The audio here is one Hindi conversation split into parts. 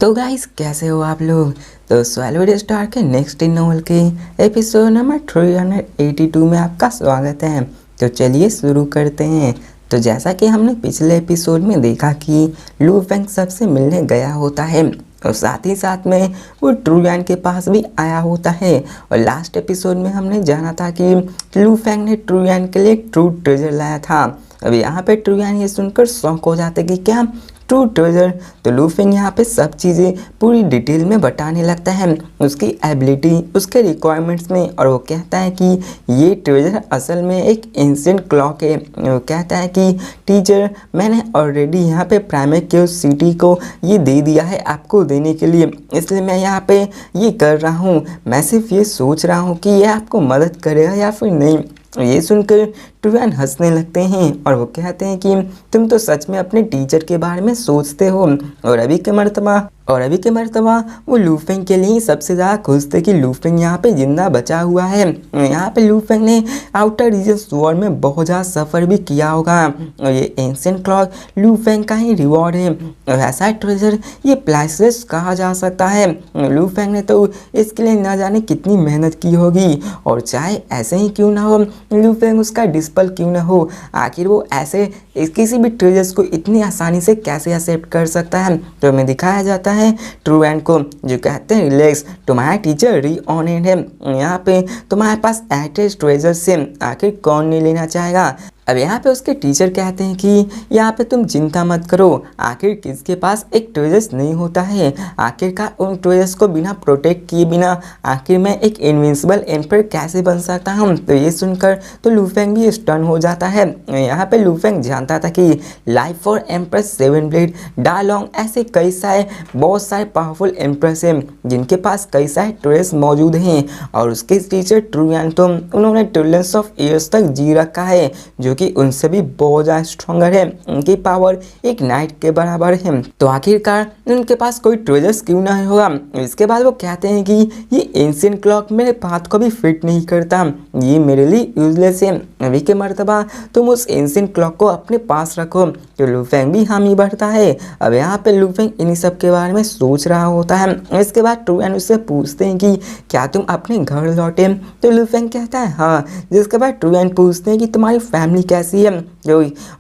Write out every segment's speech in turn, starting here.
तो गाइस कैसे हो आप लोग। तो सॉलिड स्टार के नेक्स्ट इन नॉवल के एपिसोड नंबर 382 में आपका स्वागत है। तो चलिए शुरू करते हैं। तो जैसा कि हमने पिछले एपिसोड में देखा कि लू फेंग सबसे मिलने गया होता है और साथ ही साथ में वो ट्रू यान के पास भी आया होता है। और लास्ट एपिसोड में हमने जाना था कि लू फेंग ने ट्रू यान के लिए एक ट्रू ट्रेजर लाया था। अब यहाँ पे ट्रू यान ये सुनकर शौक हो जाते कि क्या ट्रू ट्रेजर। तो लू फेंग यहाँ पे सब चीज़ें पूरी डिटेल में बताने लगता है, उसकी एबिलिटी, उसके रिक्वायरमेंट्स में। और वो कहता है कि ये ट्रेजर असल में एक एंशिएंट क्लॉक है। वो कहता है कि टीचर मैंने ऑलरेडी यहाँ पे प्राइमेक्यूस सिटी को ये दे दिया है आपको देने के लिए, इसलिए मैं यहाँ पे ये कर रहा हूँ। मैं सिर्फ ये सोच रहा हूँ कि ये आपको मदद करेगा या फिर नहीं। ये सुनकर ट्रू यान हंसने लगते हैं और वो कहते हैं कि तुम तो सच में अपने टीचर के बारे में सोचते हो। और अभी के मर्तबा वो लू फेंग के लिए सबसे ज़्यादा खुश थे कि लू फेंग यहाँ पे जिंदा बचा हुआ है। यहाँ पे लू फेंग ने आउटर रीजन्स वॉर में बहुत ज़्यादा सफ़र भी किया होगा और ये एंशिएंट क्लॉक लू फेंग का ही रिवॉर्ड है। और ऐसा ट्रेजर ये प्राइसलेस कहा जा सकता है। लू फेंग ने तो इसके लिए ना जाने कितनी मेहनत की होगी, और चाहे ऐसे ही क्यों ना हो, लू फेंग उसका डिस्पल क्यों ना हो, आखिर वो ऐसे किसी भी ट्रेजर्स को इतनी आसानी से कैसे एक्सेप्ट कर सकता है। तो हमें दिखाया जाता है ट्रू यान को, जो कहते हैं रिलैक्स, तुम्हारा टीचर री ऑनेड है। यहाँ पे तुम्हारे पास एटेस्ट ट्रेजर से आखिर कौन नहीं लेना चाहेगा। अब यहाँ पे उसके टीचर कहते हैं कि यहाँ पे तुम चिंता मत करो, आखिर किसके पास एक ट्रेजर्स नहीं होता है। आखिरकार उन ट्रेजर्स को बिना प्रोटेक्ट किए बिना आखिर मैं एक इनविंसिबल एम्पर कैसे बन सकता हूँ। तो ये सुनकर तो लू फेंग भी स्टन हो जाता है। यहाँ पे लू फेंग जानता था कि लाइफ फॉर एम्प्रेस 7 ब्लेड डा लॉन्ग ऐसे कई सारे बहुत सारे पावरफुल एम्प्रेस हैं जिनके पास कई सारे ट्रेजर्स मौजूद हैं। और उसके टीचर ट्रू यान तो उन्होंने ट्रिलियंस ऑफ ईयर्स तक जी रखा है, जो कि उनसे भी बहुत ज़्यादा स्ट्रॉन्गर है। उनकी पावर एक नाइट के बराबर है। तो आखिरकार उनके पास कोई ट्रेजर्स क्यों ना होगा। इसके बाद वो कहते हैं कि ये एंशिएंट क्लॉक मेरे पाथ को भी फिट नहीं करता, ये मेरे लिए यूजलेस है। अभी के मर्तबा तुम उस एंशिएंट क्लॉक को अपने पास रखो। तो लू फेंग भी हामी भरता है। अब यहाँ पे लू फेंग इन्हीं सब के बारे में सोच रहा होता है। इसके बाद ट्रू यान उससे पूछते हैं कि क्या तुम अपने घर लौटे। तो लू फेंग कहता है हाँ। जिसके बाद ट्रू यान पूछते हैं कि तुम्हारी फैमिली कैसी है।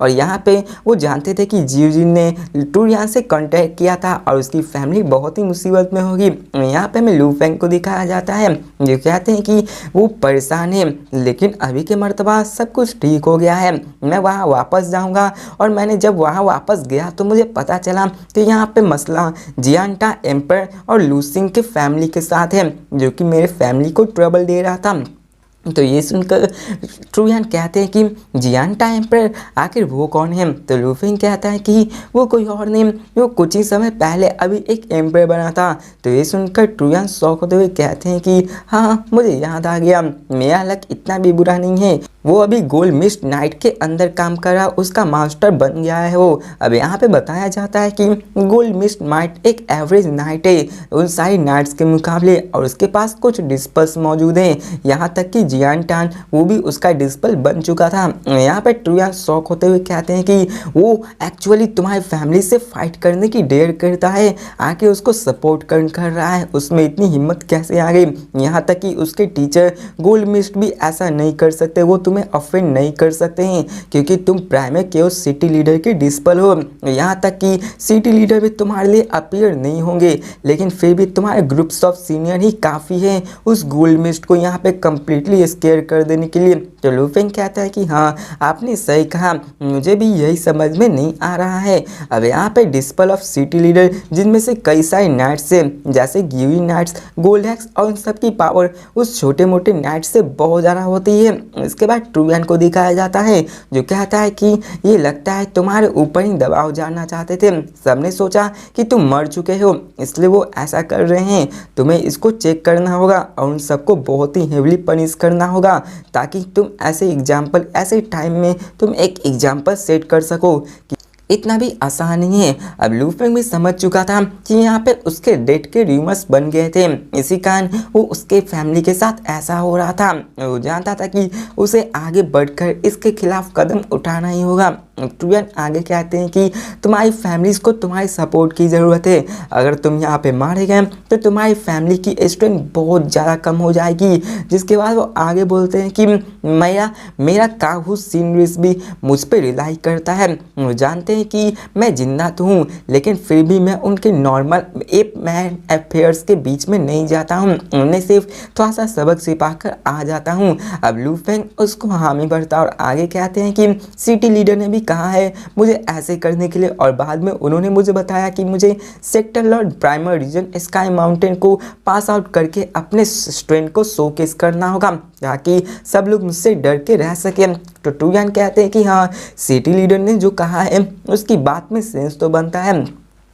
और यहाँ पे वो जानते थे कि जियो जिन ने ट्रू यान से कांटेक्ट किया था और उसकी फैमिली बहुत ही मुसीबत में होगी। यहाँ पे हमें लू फेंग को दिखाया जाता है, जो कहते हैं कि वो परेशान है, लेकिन अभी के मर्तबा सब कुछ ठीक हो गया है। मैं वहाँ वापस जाऊँगा। और मैंने जब वहाँ वापस गया तो मुझे पता चला कि यहाँ पे मसला जियांटा एम्पर और लू सिंग के फैमिली के साथ है, जो कि मेरे फैमिली को ट्रबल दे रहा था। तो ये सुनकर ट्रू यान कहते हैं कि जियांटा एम्पर आखिर वो कौन है। तो लू फेंग कहता है कि वो कोई और नहीं, वो कुछ ही समय पहले अभी एक एम्पर बना था। तो ये सुनकर ट्रू यान शौक होते हुए कहते हैं कि हाँ मुझे याद आ गया, मेरा लक इतना भी बुरा नहीं है। वो अभी गोल्ड मिस्ट नाइट के अंदर काम कर रहा, उसका मास्टर बन गया है वो। अब यहाँ पे बताया जाता है कि गोल्ड मिस्ट नाइट एक एवरेज नाइट है उन सारी नाइट्स के मुकाबले, और उसके पास कुछ डिस्पल्स मौजूद हैं। यहाँ तक कि जियांटान वो भी उसका डिस्पल बन चुका था। यहाँ पे ट्रू यान शौक होते हुए कहते हैं कि वो एक्चुअली तुम्हारी फैमिली से फाइट करने की डेयर करता है, आके उसको सपोर्ट कर रहा है, उसमें इतनी हिम्मत कैसे आ गई। यहाँ तक कि उसके टीचर गोल्ड मिस्ट भी ऐसा नहीं कर सकते, वो तुम्हें ऑफेंड नहीं कर सकते हैं क्योंकि तुम प्राइमेक्यूस सिटी लीडर के डिस्पल हो। यहाँ तक कि सिटी लीडर भी तुम्हारे लिए अपीयर नहीं होंगे, लेकिन फिर भी तुम्हारे ग्रुप्स ऑफ सीनियर ही काफ़ी हैं उस गोल्ड मिस्ट को यहाँ पे कम्प्लीटली स्केयर कर देने के लिए। तो लू फेंग कहता है कि हाँ आपने सही कहा, मुझे भी यही समझ में नहीं आ रहा है। अब यहाँ पे डिस्पल ऑफ सिटी लीडर जिनमें से कई सारे नाइट्स हैं, जैसे गिवी नाइट्स, गोल्ड हैक्स, और उन सब की पावर उस छोटे मोटे नाइट्स से बहुत ज़्यादा होती है। इसके बाद ट्रू यान को दिखाया जाता है, जो कहता है कि ये लगता है तुम्हारे ऊपर ही दबाव जानना चाहते थे, सबने सोचा कि तुम मर चुके हो इसलिए वो ऐसा कर रहे हैं। तुम्हें इसको चेक करना होगा और उन सबको बहुत ही हेवली पनिश करना होगा, ताकि तुम ऐसे टाइम में तुम एक एग्जाम्पल सेट कर सको कि इतना भी आसान नहीं है। अब लू फेंग भी समझ चुका था कि यहाँ पे उसके डेथ के र्यूमर्स बन गए थे, इसी कारण वो उसके फैमिली के साथ ऐसा हो रहा था। वो जानता था कि उसे आगे बढ़कर इसके खिलाफ कदम उठाना ही होगा। ट्रुयान आगे कहते हैं कि तुम्हारी फैमिलीज़ को तुम्हारी सपोर्ट की ज़रूरत है। अगर तुम यहाँ पे मारे गए तो तुम्हारी फैमिली की स्ट्रेंथ बहुत ज़्यादा कम हो जाएगी। जिसके बाद वो आगे बोलते हैं कि मेरा काहू सीनरीज भी मुझ पर रिलाई करता है। वो जानते हैं कि मैं जिंदा तो हूँ, लेकिन फिर भी मैं उनके नॉर्मल एप मैन अफेयर्स के बीच में नहीं जाता हूँ, उन्हें सिर्फ थोड़ा सा सबक सिखा कर आ जाता हूँ। अब लू फेंग उसको हामी भरता और आगे कहते हैं कि सिटी लीडर ने भी कहा है मुझे ऐसे करने के लिए, और बाद में उन्होंने मुझे बताया कि मुझे sector lord primer region sky mountain को पास आउट करके अपने स्ट्रेंथ को शोकेस करना होगा ताकि सब लोग मुझसे डर के रह सके। तो ट्रुयान कहते हैं कि हाँ, सिटी लीडर ने जो कहा है उसकी बात में सेंस तो बनता है।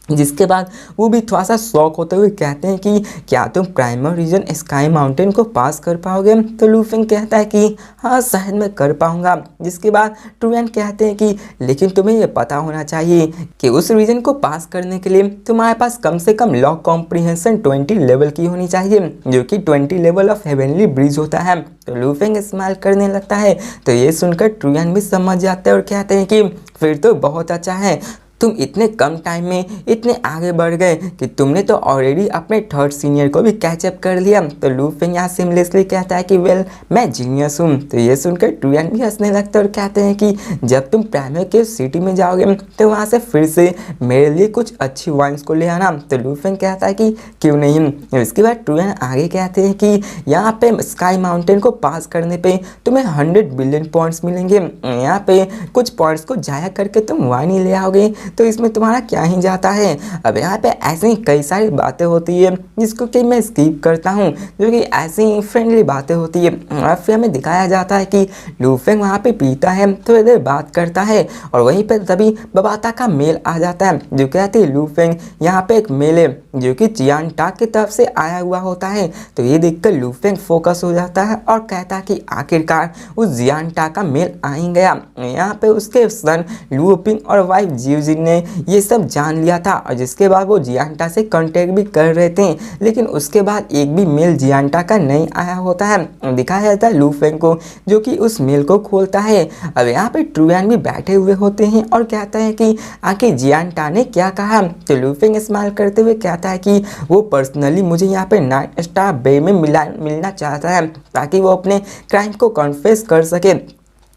जिसके बाद वो भी थोड़ा सा शौक होते हुए कहते हैं कि क्या तुम प्राइमर रीजन स्काई माउंटेन को पास कर पाओगे। तो लू फेंग कहता है कि हाँ, शायद मैं कर पाऊंगा। जिसके बाद ट्रुयान कहते हैं कि लेकिन तुम्हें ये पता होना चाहिए कि उस रीजन को पास करने के लिए तुम्हारे पास कम से कम लॉ कॉम्प्रिहेंशन 20 लेवल की होनी चाहिए, जो कि 20 लेवल ऑफ हेवनली ब्रिज होता है। तो लू फेंग स्माइल करने लगता है। तो ये सुनकर ट्रुयान भी समझ जाते हैं और कहते हैं कि फिर तो बहुत अच्छा है, तुम इतने कम टाइम में इतने आगे बढ़ गए कि तुमने तो ऑलरेडी अपने थर्ड सीनियर को भी कैचअप कर लिया। तो लू फेंग यहाँ सिमलेसली कहता है कि वेल, मैं जीनियस हूँ। तो ये सुनकर ट्रुयान भी हंसने लगता है और कहते हैं कि जब तुम प्राइमर के सिटी में जाओगे तो वहाँ से फिर से मेरे लिए कुछ अच्छी वाइन्स को ले आना। तो लू फेंग कहता है कि क्यों नहीं। इसके बाद ट्रुयान आगे कहते हैं कि यहाँ पे स्काई माउंटेन को पास करने पे तुम्हें 100 बिलियन पॉइंट्स मिलेंगे। यहाँ पे कुछ पॉइंट्स को जाया करके तुम वाइन ही ले आओगे, तो इसमें तुम्हारा क्या ही जाता है। अब यहाँ पे ऐसी ही कई सारी बातें होती है जिसको कि मैं स्किप करता हूँ, जो कि ऐसी फ्रेंडली बातें होती है। और फिर हमें दिखाया जाता है कि लू फेंग वहाँ पे पीता है, थोड़ी देर बात करता है और वहीं पे तभी बबाता का मेल आ जाता है, जो कहती है लू फेंग यहाँ पे एक मेल है जो कि चियान टाक की तरफ से आया हुआ होता है। तो ये देखकर लू फेंग फोकस हो जाता है और कहता है कि आखिरकार उस जियान टाक का मेल आ ही गया। यहाँ पे उसके सन लू पिंग और वाइफ जीवजिन ने ये सब जान लिया था, और जिसके बाद वो जियांटा से कांटेक्ट भी कर रहे थे, लेकिन उसके बाद एक भी मेल जियांटा का नहीं आया होता है। दिखाया जाता है लू फेंग को, जो कि उस मेल को खोलता है। अब यहाँ पे ट्रुयान भी बैठे हुए होते हैं और कहता है कि आखिर जियांटा ने क्या कहा। तो लू फेंग स्माइल करते हुए कहता है कि वो पर्सनली मुझे यहाँ पे 9 स्टार बे में मिलना चाहता है ताकि वो अपने क्राइम को कन्फेस कर सके।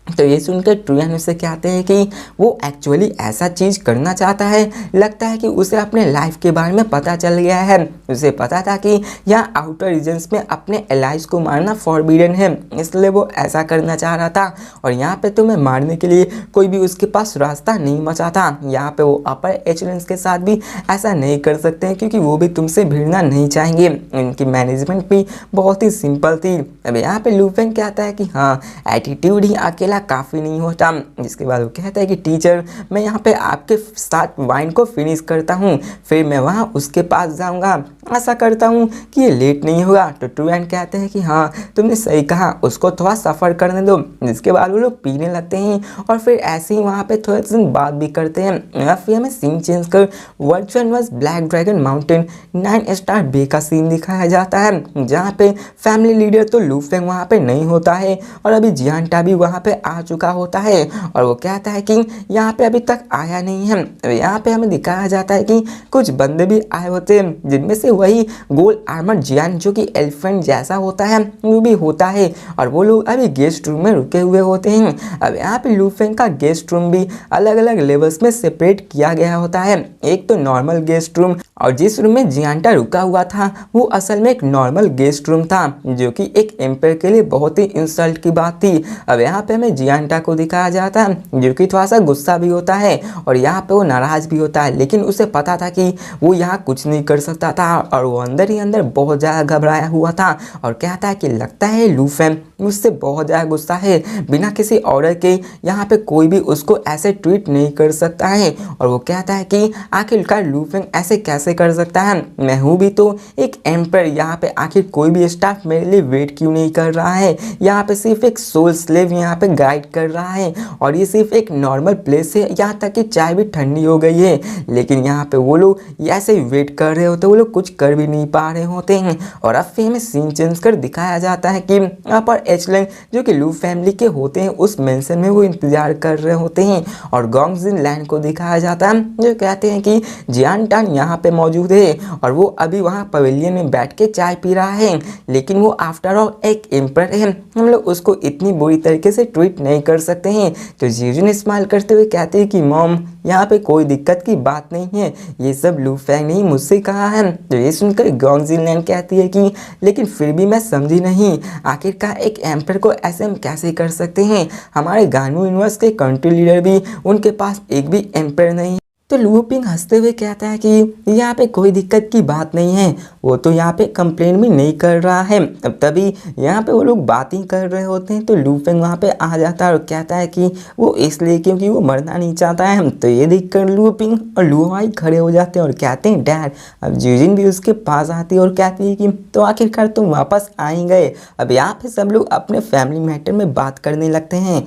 तो ये सुनकर ट्रुयान उससे कहते हैं कि वो एक्चुअली ऐसा चीज़ करना चाहता है। लगता है कि उसे अपने लाइफ के बारे में पता चल गया है। उसे पता था कि यहाँ आउटर रीजन्स में अपने एलाइज को मारना फॉरबिडन है, इसलिए वो ऐसा करना चाह रहा था। और यहाँ पे तुम्हें मारने के लिए कोई भी उसके पास रास्ता नहीं बचा था। यहाँ पे वो अपर एचलेंस के साथ भी ऐसा नहीं कर सकते हैं, क्योंकि वो भी तुमसे भिड़ना नहीं चाहेंगे। इनकी मैनेजमेंट भी बहुत ही सिंपल थी। अब यहाँ पे लू फेंग कहता है कि हाँ, एटीट्यूड ही अकेला काफ़ी नहीं होता। जिसके बाद वो कहता है कि टीचर, मैं यहाँ पे आपके साथ वाइन को फिनिश करता हूँ, फिर मैं वहाँ उसके पास जाऊँगा। आशा करता हूँ कि ये लेट नहीं होगा। तो ट्रुयान कहते हैं कि हाँ, तुमने सही कहा, उसको थोड़ा सफ़र करने दो। जिसके बाद वो लोग पीने लगते हैं और फिर ऐसे ही वहाँ पे थोड़े दिन बात भी करते हैं। फिर हमें सीन चेंज कर which one was Black Dragon Mountain 9 Star Bay का सीन दिखाया जाता है, जहाँ पे फैमिली लीडर तो लू फेंग वहाँ पे नहीं होता है और अभी जियांटा भी वहाँ पे आ चुका होता है। और वो कहता है कि यहाँ पे अभी तक आया नहीं है। यहाँ पे हमें दिखाया जाता है कि कुछ बंदे भी आए होते हैं, जिनमें से वही गोल्ड आर्मर जियान जो कि एलिफेंट जैसा होता है वो भी होता है, और वो लोग अभी गेस्ट रूम में रुके हुए होते हैं। अब यहाँ पे लू फेंग का गेस्ट रूम भी अलग अलग लेवल्स में सेपरेट किया गया होता है। एक तो नॉर्मल गेस्ट रूम, और जिस रूम में जियांटा रुका हुआ था वो असल में एक नॉर्मल गेस्ट रूम था, जो कि एक एम्पायर के लिए बहुत ही इंसल्ट की बात थी। अब यहाँ पे हमें जियांटा को दिखाया जाता है, जो कि थोड़ा सा गुस्सा भी होता है और यहाँ पे वो नाराज़ भी होता है, लेकिन उसे पता था कि वो यहाँ कुछ नहीं कर सकता था, और वो अंदर ही अंदर बहुत ज़्यादा घबराया हुआ था। और कहता है कि लगता है लू फेंग मुझसे बहुत ज़्यादा गुस्सा है, बिना किसी ऑर्डर के यहाँ पे कोई भी उसको ऐसे ट्रीट नहीं कर सकता है। और वो कहता है कि आखिरकार लू फेंग ऐसे कैसे कर सकता है, मैं हूँ भी तो एक एम्पायर, यहाँ पे आखिर कोई भी स्टाफ मेरे लिए वेट क्यों नहीं कर रहा है। यहाँ पे सिर्फ एक सोल स्लेव यहाँ पे राइड कर रहा है और ये सिर्फ एक नॉर्मल प्लेस है, यहाँ तक कि चाय भी ठंडी हो गई है, लेकिन यहाँ पे वो लोग ऐसे ही वेट कर रहे होते, वो लोग कुछ कर भी नहीं पा रहे होते हैं। और अब फिर हमें सीन चेंज कर दिखाया जाता है कि यहाँ पर एचलैंग जो कि लू फैमिली के होते हैं उस मेंशन में वो इंतजार कर रहे होते हैं और गोंग जिन लैंड को दिखाया जाता है जो कहते हैं कि जियान टान यहाँ पे मौजूद है और वो अभी वहाँ पवेलियन में बैठ के चाय पी रहा है, लेकिन वो आफ्टर ऑल एक एम्पर है, हम लोग उसको इतनी बुरी तरीके से ट्रीट नहीं कर सकते हैं। तो जीजून स्माइल करते हुए कहते हैं कि मॉम यहाँ पे कोई दिक्कत की बात नहीं है, ये सब लू फैंग ने मुझसे कहा है। तो ये सुनकर गोंग जिन लैंड कहती है कि लेकिन फिर भी मैं समझी नहीं, आखिरकार एक एम्पर को ऐसे हम कैसे कर सकते हैं, हमारे गानू यूनिवर्स के कंट्री लीडर भी उनके पास एक भी एम्पर नहीं। तो लू पिंग हंसते हुए कहता है कि यहाँ पे कोई दिक्कत की बात नहीं है, वो तो यहाँ पे कंप्लेन भी नहीं कर रहा है। अब तभी यहाँ पे वो लोग बात ही कर रहे होते हैं तो लू पिंग वहाँ पे आ जाता है और कहता है कि वो इसलिए क्योंकि वो मरना नहीं चाहता है। तो ये देख कर लू पिंग और लू हाई खड़े हो जाते हैं और कहते हैं डैड। अब जीजिन भी उसके पास आती है और कहती है कि तो आखिरकार तुम वापस आ ही गए। अब यहाँ पे सब लोग अपने फैमिली मैटर में बात करने लगते हैं।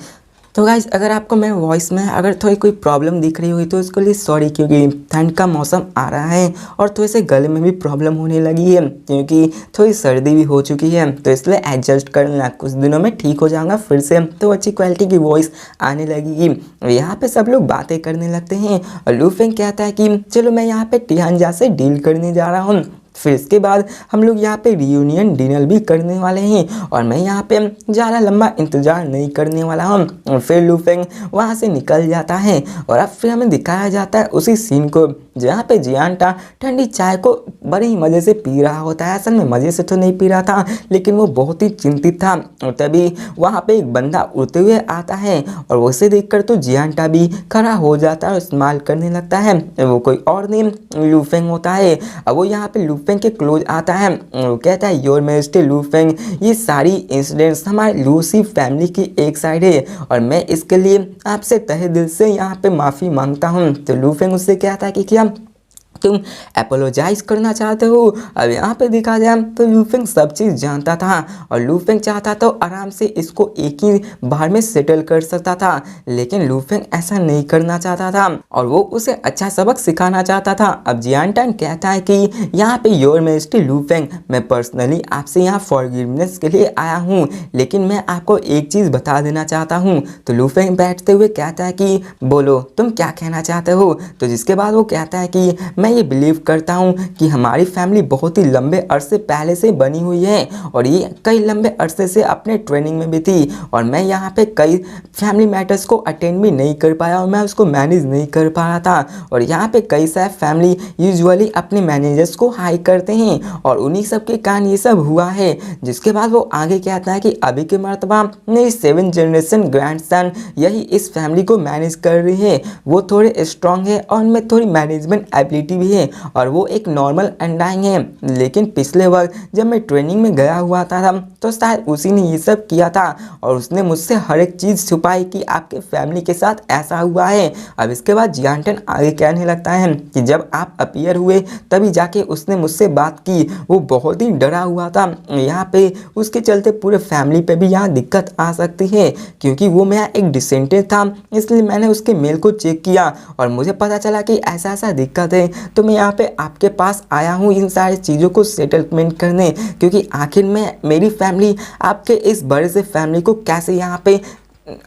तो गाइज अगर आपको मैं वॉइस में अगर थोड़ी कोई प्रॉब्लम दिख रही हुई तो उसके लिए सॉरी, क्योंकि ठंड का मौसम आ रहा है और थोड़े से गले में भी प्रॉब्लम होने लगी है क्योंकि थोड़ी सर्दी भी हो चुकी है, तो इसलिए एडजस्ट करना, कुछ दिनों में ठीक हो जाऊंगा फिर से तो अच्छी क्वालिटी की वॉइस आने लगेगी। यहाँ पे सब लोग बातें करने लगते हैं और लू फेंग कहता है कि चलो मैं यहाँ पे टियानजा से डील करने जा रहा हूँ, फिर इसके बाद हम लोग यहाँ पे रियूनियन डिनर भी करने वाले हैं और मैं यहाँ पे ज़्यादा लंबा इंतज़ार नहीं करने वाला हूँ। और फिर लू फेंग वहाँ से निकल जाता है और अब फिर हमें दिखाया जाता है उसी सीन को जहाँ पे जियान टान ठंडी चाय को बड़े ही मज़े से पी रहा होता है। असल में मज़े से तो नहीं पी रहा था, लेकिन वो बहुत ही चिंतित था। और तभी वहाँ पे एक बंदा उड़ते हुए आता है और उसे देखकर तो जियान टा भी खड़ा हो जाता है और इस्तेमाल करने लगता है। वो कोई और नहीं लू फेंग होता है। अब वो यहाँ पे लू फेंग के क्लोज आता है, वो कहता है योर मैजेस्टी लू फेंग, ये सारी इंसिडेंट्स हमारे लूसी फैमिली की एक साइड है और मैं इसके लिए आपसे तहे दिल से यहाँ पे माफ़ी मांगता हूँ। तो लू फेंग उससे कहता है कि क्या तुम अपोलोजाइज करना चाहते हो। अब यहाँ पे देखा जाए तो लू फेंग सब चीज़ जानता था और लू फेंग चाहता तो आराम से इसको एक ही बार में सेटल कर सकता था, लेकिन लू फेंग ऐसा नहीं करना चाहता था और वो उसे अच्छा सबक सिखाना चाहता था। अब जियान टान कहता है कि यहाँ पे योर मैजेस्टी लू फेंग, मैं पर्सनली आपसे यहाँ फॉरगिवनेस के लिए आया हूँ, लेकिन मैं आपको एक चीज़ बता देना चाहता हूँ। तो लू फेंग बैठते हुए कहता है कि बोलो तुम क्या कहना चाहते हो। तो जिसके बाद वो कहता है कि मैं ये बिलीव करता हूँ कि हमारी फैमिली बहुत ही लंबे अरसे पहले से बनी हुई है और ये कई लंबे अरसे से अपने ट्रेनिंग में भी थी और मैं यहाँ पे कई फैमिली मैटर्स को अटेंड भी नहीं कर पाया और मैं उसको मैनेज नहीं कर पा रहा था। और यहाँ पे कई सारे फैमिली यूजुअली अपने मैनेजर्स को हाई करते हैं और उन्हीं सब के कारण ये सब हुआ है। जिसके बाद वो आगे कहता है कि अभी के मर्तबा मेरी 7th जनरेशन ग्रैंडसन यही इस फैमिली को मैनेज कर रही है। वो थोड़े स्ट्रांग है और उनमें थोड़ी मैनेजमेंट एबिलिटी भी है और वो एक नॉर्मल अंडाइंग है, लेकिन पिछले वक्त जब मैं ट्रेनिंग में गया हुआ था तो शायद उसी ने ये सब किया था और उसने मुझसे हर एक चीज़ छुपाई कि आपके फैमिली के साथ ऐसा हुआ है। अब इसके बाद जियान टान आगे कहने लगता है कि जब आप अपीयर हुए तभी जाके उसने मुझसे बात की, वो बहुत ही डरा हुआ था, यहाँ पे उसके चलते पूरे फैमिली पे भी यहाँ दिक्कत आ सकती है क्योंकि वो मेरा एक डिसेंटेड था, इसलिए मैंने उसके मेल को चेक किया और मुझे पता चला कि ऐसा ऐसा दिक्कत है। तो मैं यहाँ पे आपके पास आया हूँ इन सारी चीज़ों को सेटलमेंट करने, क्योंकि आखिर में मेरी फैमिली आपके इस बड़े से फैमिली को कैसे यहाँ पे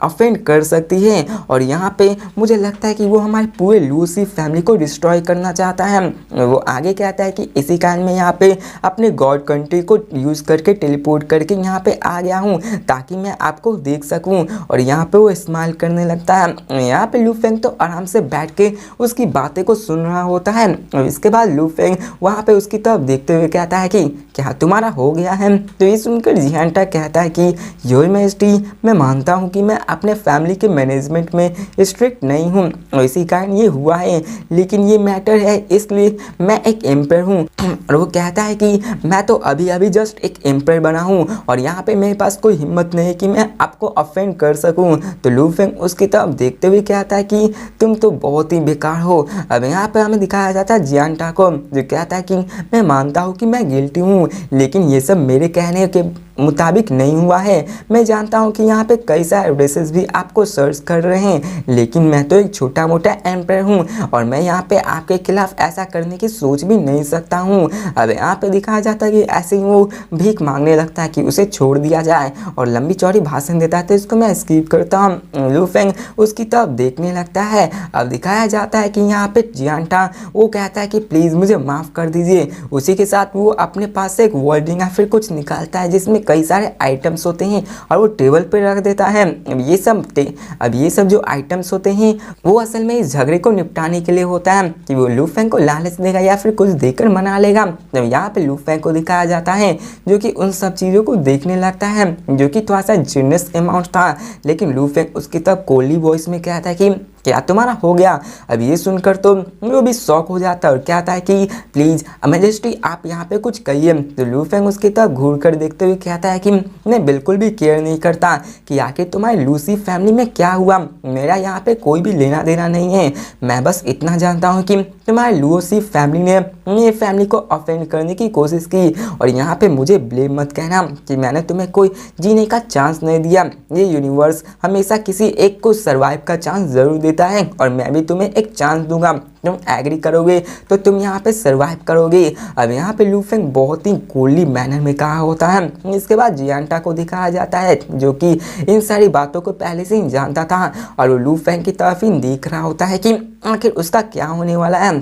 ऑफेंड कर सकती है और यहाँ पे मुझे लगता है कि वो हमारे पूरे लूसी फैमिली को डिस्ट्रॉय करना चाहता है। वो आगे कहता है कि इसी कारण मैं यहाँ पे अपने गॉड कंट्री को यूज़ करके टेलीपोर्ट करके यहाँ पे आ गया हूँ ताकि मैं आपको देख सकूँ। और यहाँ पे वो स्माइल करने लगता है। यहाँ पे लू फेंग तो आराम से बैठ के उसकी बातें को सुन रहा होता है और इसके बाद लू फेंग वहाँ पे उसकी तरफ देखते हुए कहता है कि क्या तुम्हारा हो गया है। तो ये सुनकर जियान टान कहता है कि योर मैजेस्टी, मैं मानता हूँ कि मैं अपने फैमिली के मैनेजमेंट में स्ट्रिक्ट नहीं हूँ और इसी कारण ये हुआ है, लेकिन ये मैटर है इसलिए मैं एक एम्पर हूँ। और वो कहता है कि मैं तो अभी अभी जस्ट एक एम्पर बना हूँ और यहाँ पे मेरे पास कोई हिम्मत नहीं है कि मैं आपको ऑफेंड कर सकूँ। तो लू फेंग उसकी तरफ देखते हुए कहता है कि तुम तो बहुत ही बेकार हो। अब यहाँ पे हमें दिखाया जाता है जियान टान को जो कहता है कि मैं मानता हूँ कि मैं गिल्टी हूँ, लेकिन ये सब मेरे कहने के मुताबिक नहीं हुआ है। मैं जानता हूँ कि यहाँ पे कई सारे रेसेस भी आपको सर्च कर रहे हैं, लेकिन मैं तो एक छोटा मोटा एम्पायर हूँ और मैं यहाँ पे आपके खिलाफ ऐसा करने की सोच भी नहीं सकता हूँ। अब यहाँ पे दिखाया जाता है कि ऐसे ही वो भीख मांगने लगता है कि उसे छोड़ दिया जाए और लंबी चौड़ी भाषण देता है, तो इसको मैं स्किप करता हूँ। लू फेंग उसकी तरफ देखने लगता है। अब दिखाया जाता है कि यहाँ पे जियांटा वो कहता है कि प्लीज़ मुझे माफ़ कर दीजिए। उसी के साथ वो अपने पास से एक वर्डिंग या फिर कुछ निकालता है जिसमें कई सारे आइटम्स होते हैं और वो टेबल पे रख देता है। अब ये सब जो आइटम्स होते हैं वो असल में इस झगड़े को निपटाने के लिए होता है कि वो लू फेंग को लालच देगा या फिर कुछ देकर मना लेगा। तब यहाँ पे लू फेंग को दिखाया जाता है जो कि उन सब चीज़ों को देखने लगता है, जो कि थोड़ा सा जनरस अमाउंट था, लेकिन लू फेंग उसकी तरफ कोली वॉइस में कहता है कि क्या तुम्हारा हो गया। अब ये सुनकर तो वो भी शॉक हो जाता है और कहता है कि प्लीज़ मैजेस्टी आप यहाँ पे कुछ कहिए। तो लू फेंग उसकी तरफ घूर कर देखते हुए कहता है कि मैं बिल्कुल भी केयर नहीं करता कि आखिर तुम्हारी लूसी फैमिली में क्या हुआ। मेरा यहाँ पे कोई भी लेना देना नहीं है। मैं बस इतना जानता हूँ कि तुम्हारी लूसी फैमिली ने मेरी फैमिली को ऑफेंड करने की कोशिश की और यहाँ पे मुझे ब्लेम मत कहना कि मैंने तुम्हें कोई जीने का चांस नहीं दिया। ये यूनिवर्स हमेशा किसी एक को सर्वाइव का चांस ज़रूर देता है और मैं भी तुम्हें एक चांस दूंगा। तुम एग्री करोगे तो तुम यहाँ पे सर्वाइव करोगे। अब यहाँ पे लू फेंग बहुत ही कूली मैनर में कहा होता है। इसके बाद जियांटा को दिखाया जाता है जो कि इन सारी बातों को पहले से ही जानता था और वो लू फेंग की तरफ ही देख रहा होता है कि आखिर उसका क्या होने वाला है।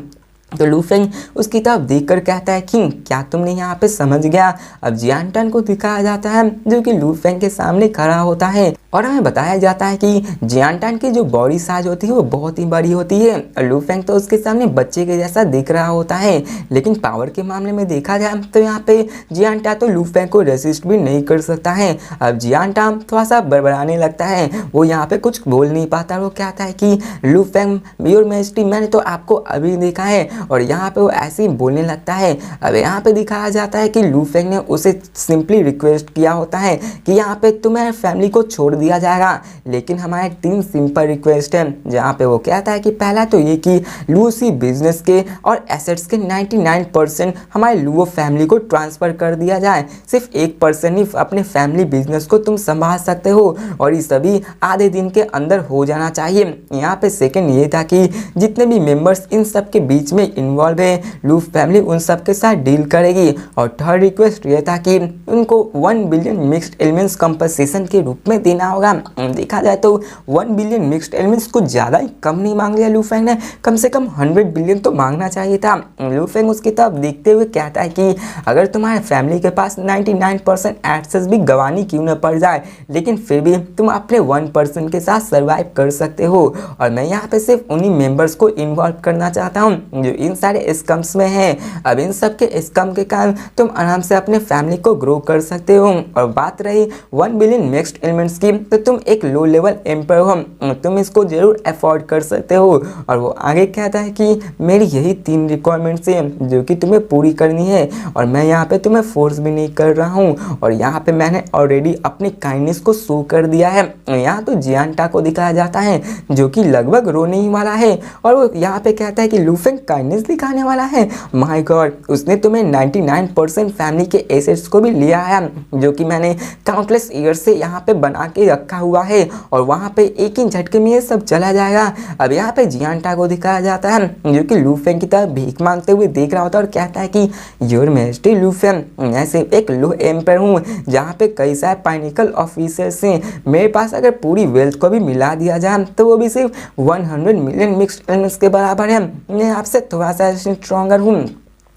तो लू फेंग उसकी तरफ देखकर कहता है कि क्या तुमने यहाँ पे समझ गया। अब जियांटन को दिखाया जाता है जो कि लू फेंग के सामने खड़ा होता है और हमें बताया जाता है कि जियांटन की जो बॉडी साइज होती है वो बहुत ही बड़ी होती है और लू फेंग तो उसके सामने बच्चे के जैसा दिख रहा होता है। लेकिन पावर के मामले में देखा जाए तो यहाँ पे जियांटा तो लू फेंग को रेसिस्ट भी नहीं कर सकता है। अब जियांटा थोड़ा सा बड़बड़ाने लगता है, वो यहाँ पे कुछ बोल नहीं पाता। वो कहता है कि लू फेंग योर मैजेस्टी मैंने तो आपको अभी देखा है और यहाँ पे वो ऐसे ही बोलने लगता है। अब यहाँ पे दिखाया जाता है कि लू फेंग ने उसे सिंपली रिक्वेस्ट किया होता है कि यहाँ पे तुम्हें फैमिली को छोड़ दिया जाएगा, लेकिन हमारे 3 सिंपल रिक्वेस्ट हैं। जहाँ पे वो कहता है कि पहला तो ये कि लूसी बिजनेस के और एसेट्स के 99% हमारे लूओ फैमिली को ट्रांसफ़र कर दिया जाए। सिर्फ 1% ही अपने फैमिली बिजनेस को तुम संभाल सकते हो और ये सभी आधे दिन के अंदर हो जाना चाहिए। यहाँ पे सेकेंड ये था कि जितने भी मेंबर्स इन सब के बीच में इन्वॉल्व है लू फैमिली उन सब के साथ डील करेगी। और थर्ड रिक्वेस्ट ये था कि उनको 1 बिलियन मिक्स्ड एलिमेंट्स कंपनसेशन के रूप में देना होगा। देखा जाए तो 1 बिलियन मिक्स्ड एलिमेंट्स कुछ ज़्यादा ही कम नहीं मांग लिया लू फेंग ने, कम से कम 100 बिलियन तो मांगना चाहिए था। लू फेंग उसकी तरफ देखते हुए कहता है कि अगर तुम्हारे फैमिली के पास 99% एक्सेस भी गंवानी क्यों न पड़ जाए, लेकिन फिर भी तुम अपने 1% के साथ सर्वाइव कर सकते हो। और मैं यहाँ पे सिर्फ उन्हीं मेंबर्स को इन्वॉल्व करना चाहता हूँ जो इन सारे स्कम्स में हैं। अब इन सब के स्कम के कारण तुम आराम से अपने फैमिली को ग्रो कर सकते हो। और बात रही 1 बिलियन मिक्स्ड एलिमेंट्स की, तो तुम एक लो लेवल एम्पायर हो, तुम इसको जरूर अफोर्ड कर सकते हो। और वो आगे कहता है कि मेरी यही 3 रिक्वायरमेंट्स हैं जो कि तुम्हें पूरी करनी है और मैं यहाँ पे तुम्हें फोर्स भी नहीं कर रहा हूँ और यहाँ पे मैंने ऑलरेडी अपनी काइंडनेस को शो कर दिया है। यहाँ तो जियांटा को दिखाया जाता है जो कि लगभग रोने ही वाला है और वो यहाँ पे कहता है कि लू फेंग काइंडनेस दिखाने वाला है। माय गॉड, उसने तुम्हें 99% फैमिली के एसेट्स को भी लिया है जो कि मैंने काउंटलेस ईयर से यहाँ पे बना के रखा हुआ है और वहाँ पे एक ही झटके में ये सब चला जाएगा। अब यहाँ पे जियांटा को दिखाया जाता है जो कि लू फेंग की तरफ भीख मांगते हुए देख रहा होता है और कहता है कि योर मैजेस्टी लू फेंग, मैं सिर्फ एक लो एम्पायर हूँ जहाँ पे कई सारे पाइनिकल ऑफिसर्स हैं। मेरे पास अगर पूरी वेल्थ को भी मिला दिया जाए तो वो भी सिर्फ 100 मिलियन मिक्स्ड एलिमेंट्स के बराबर है। मैं आपसे थोड़ा सा स्ट्रॉन्गर हूँ।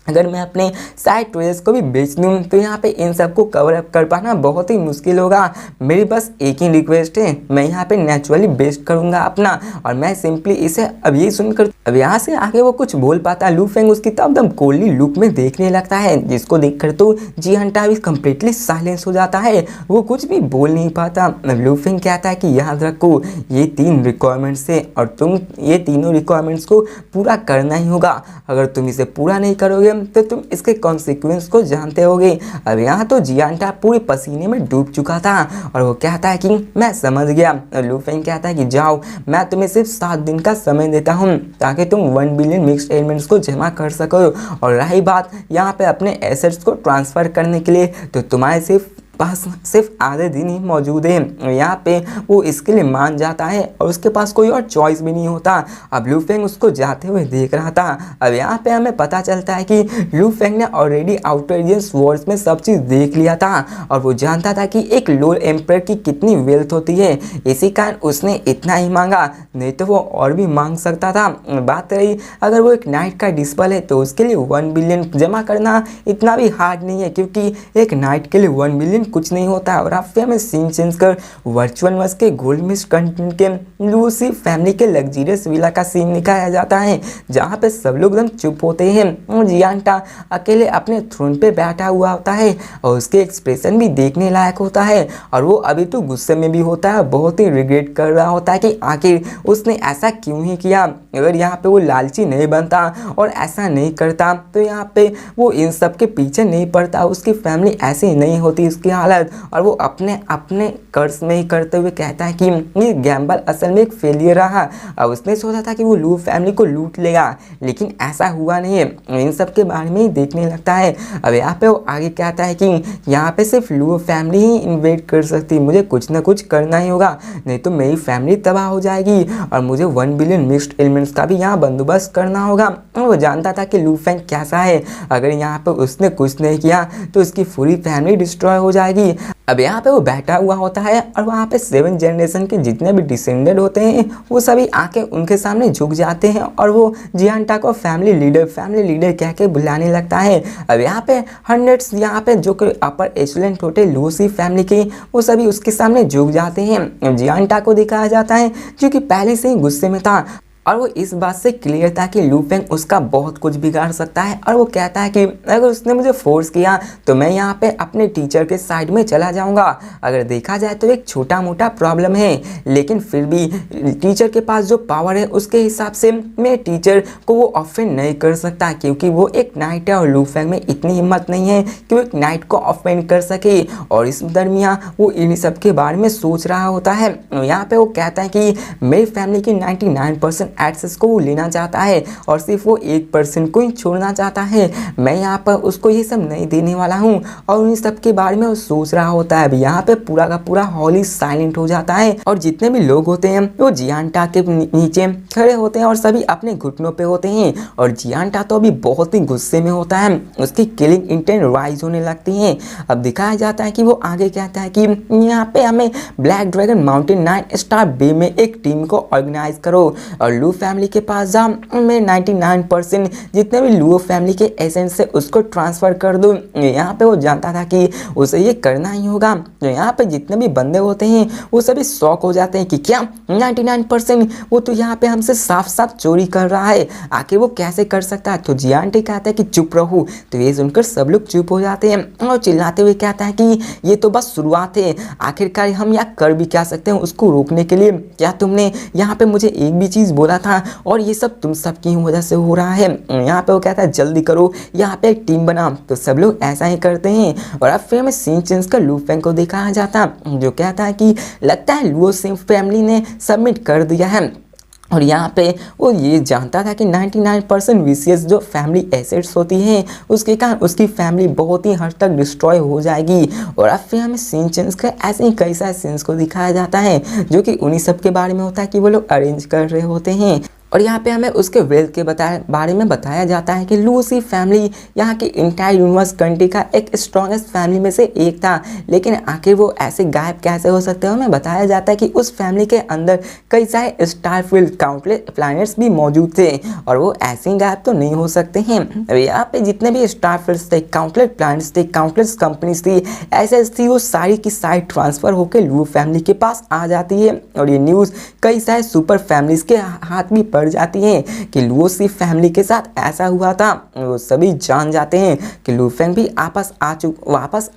अगर मैं अपने साइड ट्रेड्स को भी बेच दूँ तो यहाँ पे इन सबको कवर अप कर पाना बहुत ही मुश्किल होगा। मेरी बस एक ही रिक्वेस्ट है, मैं यहाँ पे नेचुरली बेस्ट करूँगा अपना और मैं सिंपली इसे अब ये सुनकर अब यहाँ से आगे वो कुछ बोल पाता। लू फेंग उसकी तरफ एकदम कोली लुक में देखने लगता है जिसको देखकर तो जियांटा भी कम्प्लीटली साइलेंस हो जाता है, वो कुछ भी बोल नहीं पाता। लू फेंग कहता है कि याद रखो ये 3 रिक्वायरमेंट्स है और तुम ये तीनों रिक्वायरमेंट्स को पूरा करना ही होगा। अगर तुम इसे पूरा नहीं करोगे तो तुम इसके कॉन्सिक्वेंस को जानते होगे। अब यहाँ तो जियांटा पूरे पसीने में डूब चुका था और वो कहता है कि मैं समझ गया। लू फेंग कहता है कि जाओ, मैं तुम्हें सिर्फ 7 दिन का समय देता हूँ ताकि तुम 1 बिलियन मिक्स्ड एलिमेंट्स को जमा कर सको। और रही बात यहाँ पे अपने एसेट्स को ट्रांसफ़र करने के लिए, तो तुम्हारे सिर्फ पास सिर्फ आधे दिन ही मौजूद है। यहाँ पे वो इसके लिए मान जाता है और उसके पास कोई और चॉइस भी नहीं होता। अब लू फेंग उसको जाते हुए देख रहा था। अब यहाँ पे हमें पता चलता है कि लू फेंग ने ऑलरेडी आउटर रिजन्स वॉर्स में सब चीज़ देख लिया था और वो जानता था कि एक लोअर एम्पायर की कितनी वेल्थ होती है। इसी कारण उसने इतना ही मांगा, नहीं तो वो और भी मांग सकता था। बात रही अगर वो एक नाइट का डिस्पल है तो उसके लिए 1 बिलियन जमा करना इतना भी हार्ड नहीं है, क्योंकि एक नाइट के लिए 1 बिलियन कुछ नहीं होता। और आप हमें सीन चेंज कर वर्चुअल वर्स के गोल्ड मिस्ट कंटेंट के लूसी फैमिली के लग्जरियस विला का सीन दिखाया जाता है, जहाँ पे सब लोग एकदम चुप होते हैं और जियांटा अकेले अपने थ्रोन पे बैठा हुआ होता है और उसके एक्सप्रेशन भी देखने लायक होता है। और वो अभी तो गुस्से में भी होता है, बहुत ही रिग्रेट कर रहा होता है कि आखिर उसने ऐसा क्यों ही किया। अगर यहाँ पे वो लालची नहीं बनता और ऐसा नहीं करता तो यहाँ पे वो इन सब के पीछे नहीं पड़ता, उसकी फैमिली ऐसी नहीं होती उसकी हालत। और वो अपने अपने कर्ज में ही करते हुए कहता है कि ये गैम्बल असल में एक फेलियर रहा। अब उसने सोचा था कि वो लू फैमिली को लूट लेगा, लेकिन ऐसा हुआ नहीं है। इन सब के बारे में ही देखने लगता है। अब यहाँ पे वो आगे कहता है कि यहाँ पे सिर्फ लू फैमिली ही इन्वेट कर सकती, मुझे कुछ ना कुछ करना ही होगा, नहीं तो मेरी फैमिली तबाह हो जाएगी और मुझे 1 बिलियन मिक्स्ड एलिमेंट्स का भी यहाँ बंदोबस्त करना होगा। वो जानता था कि लू फेंग कैसा है, अगर यहाँ पे उसने कुछ नहीं किया तो उसकी पूरी फैमिली डिस्ट्रॉय हो जाएगी। अब यहाँ पे वो बैठा हुआ होता है और वहाँ पे 7 जनरेशन के जितने भी डिसेंडेड होते हैं वो सभी आके उनके सामने झुक जाते हैं और वो जियांटा को फैमिली लीडर कह के बुलाने लगता है। अब यहाँ पे हंड्रेड्स यहाँ पे जो कि अपर एचलेंट होते लूसी फैमिली के वो सभी उसके सामने झुक जाते हैं। जियांटा को दिखाया जाता है जो कि पहले से ही गुस्से में था और वो इस बात से क्लियर था कि लू फेंग उसका बहुत कुछ बिगाड़ सकता है। और वो कहता है कि अगर उसने मुझे फोर्स किया तो मैं यहाँ पे अपने टीचर के साइड में चला जाऊँगा। अगर देखा जाए तो एक छोटा मोटा प्रॉब्लम है, लेकिन फिर भी टीचर के पास जो पावर है उसके हिसाब से मैं टीचर को वो ऑफेंड नहीं कर सकता, क्योंकि वो एक नाइट है और लू फेंग में इतनी हिम्मत नहीं है कि वो एक नाइट को ऑफेंड कर सके। और इस दरमियान वो इन सब के बारे में सोच रहा होता है। यहाँ पे वो कहता है कि मेरी फैमिली की 99% एक्सेस को वो लेना चाहता है और सिर्फ वो 1% को ही छोड़ना चाहता है। मैं यहाँ पर उसको ये सब नहीं देने वाला हूँ। और उन सब के बारे में वो सोच रहा होता है। अब यहाँ पे पूरा का पूरा हॉल ही साइलेंट हो जाता है और जितने भी लोग होते हैं वो जियांटा के नीचे खड़े होते हैं और सभी अपने घुटनों पे होते हैं। और जियांटा तो अभी बहुत ही गुस्से में होता है, उसकी किलिंग इंटेंट राइज होने लगती है। अब दिखाया जाता है कि वो आगे कहता है कि यहाँ पे हमें ब्लैक ड्रैगन माउंटेन 9 स्टार बे में एक टीम को ऑर्गेनाइज करो और लू फैमिली के पास जा, मैं 99% जितने भी लू फैमिली के एसेंस से उसको ट्रांसफ़र कर दूँ। यहाँ पे वो जानता था कि उसे ये करना ही होगा। तो यहाँ पे जितने भी बंदे होते हैं वो सभी शॉक हो जाते हैं कि क्या 99%, वो तो यहाँ पे हमसे साफ साफ चोरी कर रहा है, आखिर वो कैसे कर सकता है। तो जियांटे कहता है कि चुप रहो। तो ये सुनकर सब लोग चुप हो जाते हैं और चिल्लाते हुए कहता है कि ये तो बस शुरुआत है, आखिरकार हम यहाँ कर भी क्या सकते हैं उसको रोकने के लिए। क्या तुमने यहाँ पे मुझे एक भी चीज़ बोला था और ये सब तुम सब की वजह से हो रहा है। यहाँ पे वो कहता है जल्दी करो, यहाँ पे एक टीम बना। तो सब लोग ऐसा ही करते हैं और अब फिर हमें सीन चेंज कर लू फेंग को दिखाया जाता जो कहता है कि लगता है लुओ सिंह फैमिली ने सबमिट कर दिया है। और यहाँ पे वो ये जानता था कि 99% वीसीएस जो फैमिली एसेट्स होती हैं उसके कारण उसकी फैमिली बहुत ही हद तक डिस्ट्रॉय हो जाएगी। और अब फिर हमें सीन चेंज कर ऐसे ही कई सारे सीन्स को दिखाया जाता है जो कि उन्हीं सब के बारे में होता है कि वो लोग अरेंज कर रहे होते हैं। और यहाँ पे हमें उसके वेल्थ के बारे में बताया जाता है कि लूसी फैमिली यहाँ की इंटायर यूनिवर्स कंट्री का एक स्ट्रॉन्गेस्ट फैमिली में से एक था, लेकिन आखिर वो ऐसे गायब कैसे हो सकते हैं। हमें बताया जाता है कि उस फैमिली के अंदर कई सारे स्टारफील्ड काउंटलेस प्लैनेट्स भी मौजूद थे और वो ऐसे ही गायब तो नहीं हो सकते हैं। यहाँ पे जितने भी स्टारफील्ड्स थे, काउंटलेस प्लैनेट्स थे, काउंटलेस कंपनीज थी, ऐसे थी, वो सारी की सारी ट्रांसफ़र होकर लू फैमिली के पास आ जाती है। और ये न्यूज़ कई सारे सुपर फैमिलीज के हाथ में पड़ जाती है कि लूसी फैमिली के साथ ऐसा हुआ था। वो सभी जान जाते हैं कि लू फेंग भी वापस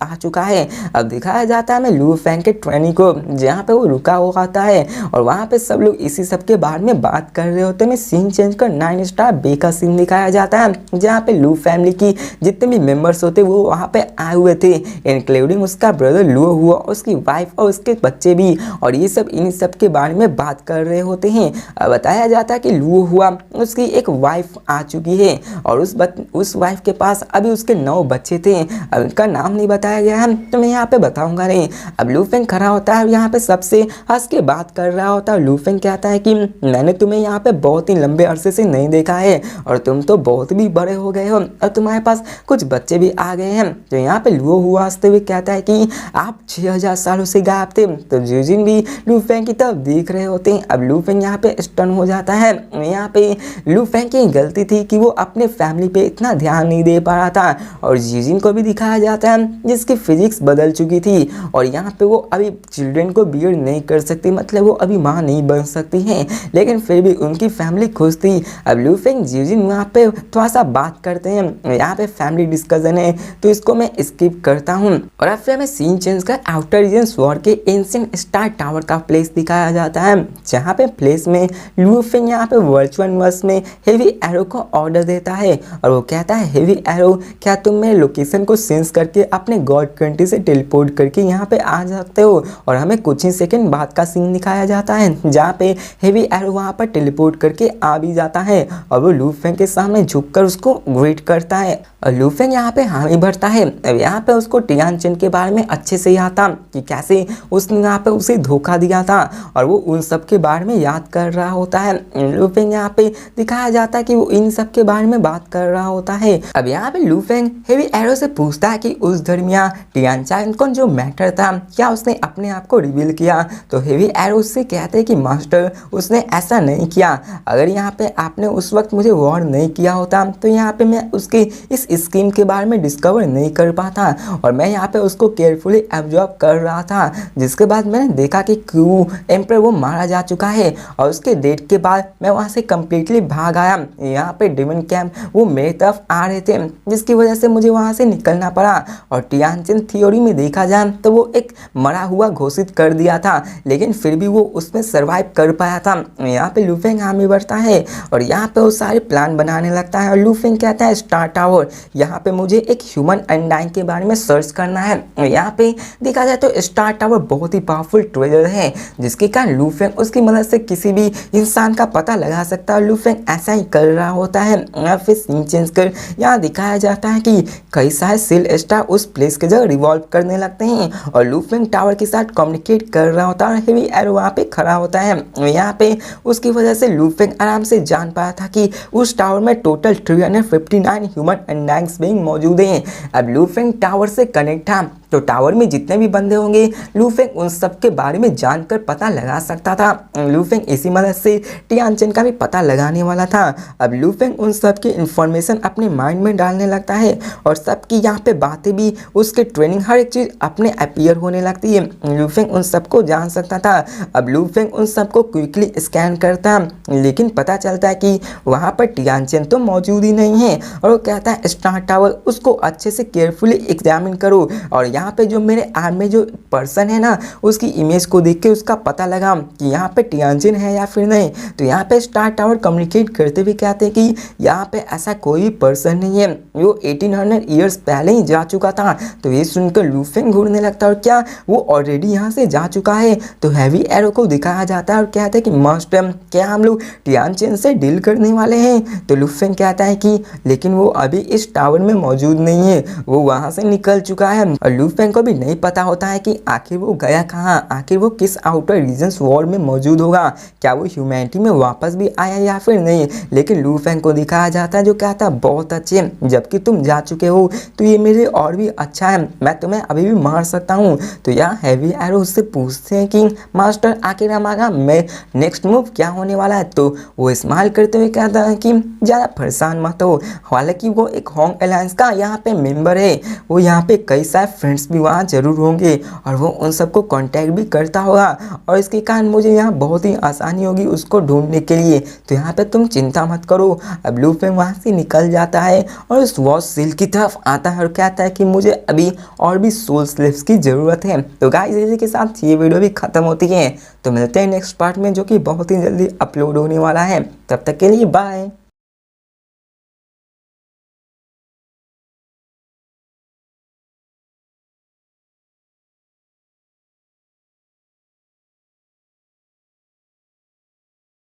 आ चुका है। अब दिखाया जाता है हमें लू फेंग के ट्रेनिंग को जहाँ पे वो रुका हुआ होता है और वहाँ पे सब लोग इसी सब के बारे में बात कर रहे होते हैं। सीन चेंज कर 9 स्टार बे का सीन दिखाया जाता है जहाँ पे लू फैमिली की जितने भी मेंबर्स होते वो वहाँ पे आए हुए थे, इंक्लूडिंग उसका ब्रदर लू हुआ, उसकी वाइफ और उसके बच्चे भी। और ये सब इन सब के बारे में बात कर रहे होते हैं। अब बताया जाता है कि लुओ हुआ उसकी एक वाइफ आ चुकी है और उस वाइफ के पास अभी उसके 9 बच्चे थे। अब उनका नाम नहीं बताया गया है तो मैं यहाँ पे बताऊंगा नहीं। अब लू फेंग खड़ा होता है और यहाँ पे सबसे हंस के बात कर रहा होता है। लू फेंग कहता है कि मैंने तुम्हें यहाँ पे बहुत ही लंबे अरसे से नहीं देखा है और तुम तो बहुत भी बड़े हो गए हो और तुम्हारे पास कुछ बच्चे भी आ गए हैं। तो यहाँ पे लुओ हुआ हंसते हुए कहता है कि आप 6000 सालों से गायब थे। तो जिजिन भी लू फेंग की तरफ देख रहे होते हैं। अब लू फेंग यहाँ पे स्टन हो जाता है। यहाँ पे लू फेंग की गलती थी कि वो अपने फैमिली पे इतना ध्यान नहीं दे पा रहा था और जिजिन को भी दिखाया जाता है जिसकी फिजिक्स बदल चुकी थी और यहाँ पे वो अभी चिल्ड्रन को बियर नहीं कर सकती, मतलब वो अभी माँ नहीं बन सकती हैं, लेकिन फिर भी उनकी फैमिली खुश थी। अब लू फेंग जिजिन वहाँ पे थोड़ा सा बात करते हैं। यहाँ पे फैमिली डिस्कशन है तो इसको मैं स्किप करता हूँ और अब फिर हमें सीन चेंज कर आउटर रीजन स्वॉर्ड के एंशिएंट स्टार टावर का प्लेस दिखाया जाता है, जहाँ पे प्लेस में लू फेंग यहाँ पे वर्चुअल वर्स में हेवी एरो को ऑर्डर देता है और वो कहता है हेवी एरो क्या तुम मेरे लोकेशन को सेंस करके अपने गॉड कंट्री से टेलीपोर्ट करके यहाँ पे आ सकते हो। और हमें कुछ ही सेकंड बाद का सीन दिखाया जाता है जहाँ पे हेवी एरो वहाँ पर टेलीपोर्ट करके आ भी जाता है और वो लू फेंग के सामने झुककर उसको ग्रीट करता है और लू फेंग यहाँ पे हामी भरता है। अब यहाँ पे उसको टियान चेन के बारे में अच्छे से याद था कि कैसे उसने यहाँ पे उसे धोखा दिया था और वो उन सब के बारे में याद कर रहा होता है। लू फेंग यहाँ पे दिखाया जाता है कि वो इन सब के बारे में बात कर रहा होता है। अब यहाँ पे लू फेंग हेवी एरो से पूछता है कि उस दरमियान टियान चेन को जो मैटर था क्या उसने अपने आप को रिवील किया। तो हेवी एरो उससे कहते हैं कि मास्टर उसने ऐसा नहीं किया, अगर यहाँ पे आपने उस वक्त मुझे वार्न नहीं किया होता तो यहाँ पे मैं उसके इस स्कीम के बारे में डिस्कवर नहीं कर पाता और मैं यहाँ पे उसको केयरफुली एब्जॉर्ब कर रहा था, जिसके बाद मैंने देखा कि क्यू एम्पर वो मारा जा चुका है और उसके डेथ के बाद मैं वहाँ से कम्प्लीटली भाग आया। यहाँ पे डेमन कैंप वो मेरी तरफ आ रहे थे जिसकी वजह से मुझे वहाँ से निकलना पड़ा और टियान चेन थ्योरी में देखा जाए तो वो एक मरा हुआ घोषित कर दिया था, लेकिन फिर भी वो उसमें सर्वाइव कर पाया था। यहाँ पे लू फेंग हामी भरता है और यहाँ पे वो सारे प्लान बनाने लगता है और लू फेंग कहता है स्टार टावर, यहाँ पे मुझे एक ह्यूमन अनडाइंग के बारे में सर्च करना है। यहाँ पे देखा जाए तो स्टार टावर बहुत ही पावरफुल ट्रेजर है जिसके कारण लू फेंग उसकी मदद से किसी भी इंसान का पता लगा सकता है। लू फेंग ऐसा ही कर रहा होता है। फिर सीन चेंज कर यहाँ दिखाया जाता है कि कई सारे सेल स्टार उस प्लेस के जगह रिवॉल्व करने लगते हैं और लू फेंग टावर के साथ कम्युनिकेट कर रहा होता है और हेवी एरो वहाँ पे खड़ा होता है। यहाँ पे उसकी वजह से लू फेंग आराम से जान पाया था कि उस टावर में टोटल 359 ह्यूमन अनडाइंग्स बीइंग मौजूद हैं। अब लू फेंग टावर से कनेक्ट था तो टावर में जितने भी बंदे होंगे लू फेंग उन सब के बारे में जानकर पता लगा सकता था। लू फेंग इसी मदद से टियान चेन का भी पता लगाने वाला था। अब लू फेंग उन सब की इंफॉर्मेशन अपने माइंड में डालने लगता है और सबकी यहाँ पे बातें भी उसके ट्रेनिंग हर एक चीज़ अपने अपीयर होने लगती है। लू फेंग उन सबको जान सकता था। अब लू फेंग उन सबको क्विकली स्कैन करता लेकिन पता चलता है कि वहाँ पर टियान चेन तो मौजूद ही नहीं है और वो कहता है स्टार टावर उसको अच्छे से केयरफुली एग्जामिन करो और यहाँ पे जो मेरे आर्म में जो पर्सन है ना उसकी इमेज को देख के उसका पता लगा कि यहाँ पे टियान चेन है या फिर नहीं। तो यहाँ पे स्टार टावर कम्युनिकेट करते हुए कहते हैं कि यहाँ पे ऐसा कोई भी पर्सन नहीं है, वो 1800 ईयर्स पहले ही जा चुका था। तो ये सुनकर लू फेंग घूरने लगता है और क्या वो ऑलरेडी यहाँ से जा चुका है। तो हैवी एरो को दिखाया जाता है और कहते हैं कि मास्टर क्या हम लोग टियान चेन से डील करने वाले हैं। तो लू फेंग कहता है कि लेकिन वो अभी इस टावर में मौजूद नहीं है, वो वहाँ से निकल चुका है। और लू फेंग को भी नहीं पता होता है कि आखिर वो गया कहाँ, आखिर वो किस आउटर रीजन्स वर्ल्ड में मौजूद होगा, क्या वो ह्यूमैनिटी में वापस भी आया या फिर नहीं। लेकिन लू फेंग को दिखाया जाता है जो कहता है बहुत अच्छे, जबकि तुम जा चुके हो तो ये मेरे और भी अच्छा है, मैं तुम्हें अभी भी मार सकता हूँ। तो यहाँ हैवी एरो उससे पूछते हैं कि मास्टर आखिर हमारा मैं नेक्स्ट मूव क्या होने वाला है। तो वो स्माइल करते हुए कहता है कि ज़्यादा परेशान मत हो, हालांकि वो एक होंग अलायंस का यहाँ पे मेंबर है, वो यहाँ पे कई सारे फ्रेंड्स भी वहाँ जरूर होंगे और वो उन सबको कांटेक्ट भी करता होगा और इसके कारण मुझे यहाँ बहुत ही आसानी होगी उसको ढूंढने के लिए। तो यहाँ पे तुम चिंता मत करो। अब लू फेंग वहाँ से निकल जाता है और उस वॉच सील की तरफ आता है और कहता है कि मुझे अभी और भी सोल स्लिप्स की ज़रूरत है। तो गाइस इसी के साथ ये वीडियो भी ख़त्म होती है। तो मिलते हैं नेक्स्ट पार्ट में जो कि बहुत ही जल्दी अपलोड होने वाला है। तब तक के लिए बाय।